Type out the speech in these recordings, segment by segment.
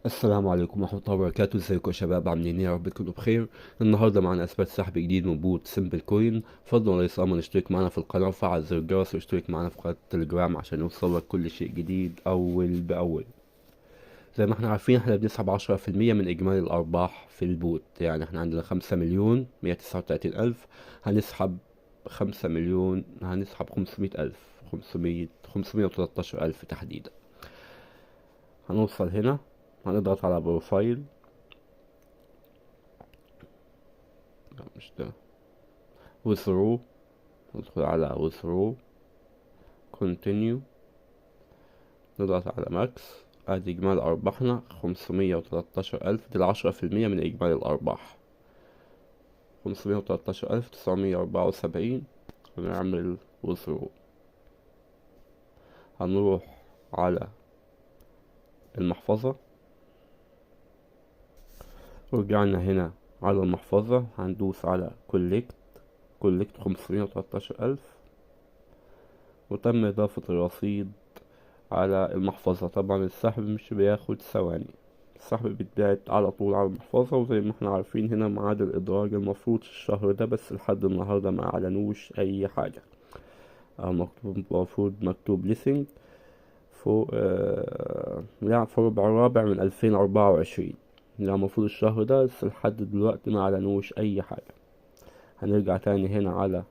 السلام عليكم ورحمة الله وبركاته. ازيكم يا شباب؟ عاملين ايه؟ يا رب تكونوا بخير. النهارده معانا اثبات سحب جديد من بوت سمبل كوين. فضلا وليس امر نشترك معانا في القناة وفعل زر الجرس واشترك معانا في قناة التليجرام عشان يوصلك كل شيء جديد اول باول. زي ما احنا عارفين احنا بنسحب 10% من اجمالي الارباح في البوت، يعني احنا عندنا 5,139,000. هنسحب 5,000,000، هنسحب 500,000، 513,000 تحديدا. هنوصل هنا، هنضغط على بروفايل. لا مش ده، withdraw. ندخل على withdraw، continue، نضغط على max. ادي اجمالي ارباحنا 513,000، دي 10% من اجمالي الارباح. 513,974. ونعمل withdraw. هنروح على المحفظة، ورجعنا هنا على المحفظة هندوس على collect 513,000، وتم إضافة الرصيد على المحفظة. طبعا السحب مش بياخد ثواني، السحب بيتبعت على طول على المحفظة. وزي ما احنا عارفين هنا ميعاد الإدراج المفروض الشهر ده، بس لحد النهاردة ما أعلنوش أي حاجة. مكتوب، المفروض مكتوب ليسنج فوق يعني في ربع الرابع من 2024، يعني المفروض الشهر ده، بس لحد دلوقتي ما أعلنوش أي حاجة. هنرجع تاني هنا على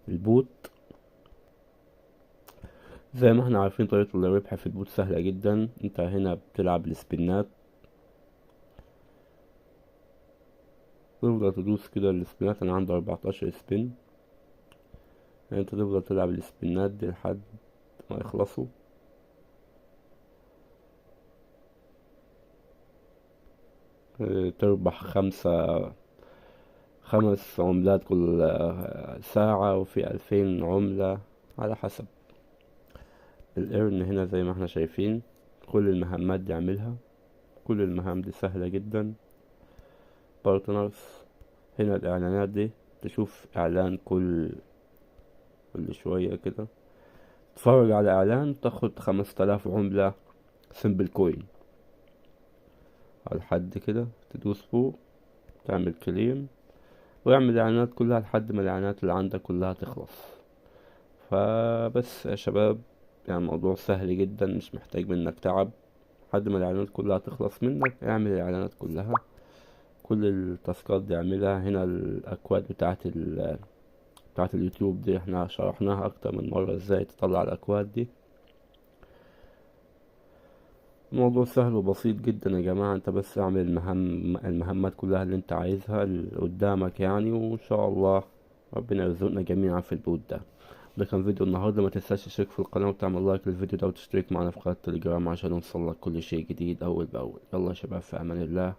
البوت. زي ما احنا عارفين طريقة الربح في البوت سهلة جدا. انت هنا بتلعب السبنات، تفضل تدوس كده السبنات. انا عندي 14 سبين، يعني انت تفضل تلعب السبنات دي لحد ما يخلصوا. تربح 5 عملات كل ساعة، وفي 2000 عملة على حسب الإيرن. هنا زي ما احنا شايفين كل المهمات دي اعملها، كل المهام دي سهلة جدا. بارتنرز، هنا الإعلانات دي تشوف إعلان كل شوية كده، تتفرج على إعلان تاخد 5000 عملة سمبل كوين. على حد كده تدوس فوق، تعمل كليم، واعمل الإعلانات كلها لحد ما الإعلانات اللي عندك كلها تخلص. فبس يا شباب، يعني الموضوع سهل جدا، مش محتاج منك تعب. لحد ما الإعلانات كلها تخلص منك اعمل الإعلانات كلها. كل التاسكات دي اعملها. هنا الأكواد بتاعت اليوتيوب دي احنا شرحناها أكتر من مرة، ازاي تطلع الأكواد دي. الموضوع سهل وبسيط جدا يا جماعة. انت بس اعمل المهمات كلها اللي انت عايزها اللي قدامك يعني، وان شاء الله ربنا يرزقنا جميعا في البوت ده. ده كان فيديو النهاردة. ما تنساش تشترك في القناة وتعمل لايك للفيديو ده، وتشترك معنا في قناة التليجرام عشان يوصلك كل شيء جديد اول باول. يلا يا شباب، في امان الله،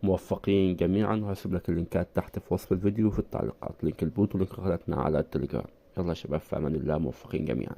موفقين جميعا. وهسيب لك اللينكات تحت في وصف الفيديو وفي التعليقات، لينك البوت ولينك قناتنا على التليجرام. يلا يا شباب، في امان الله، موفقين جميعا.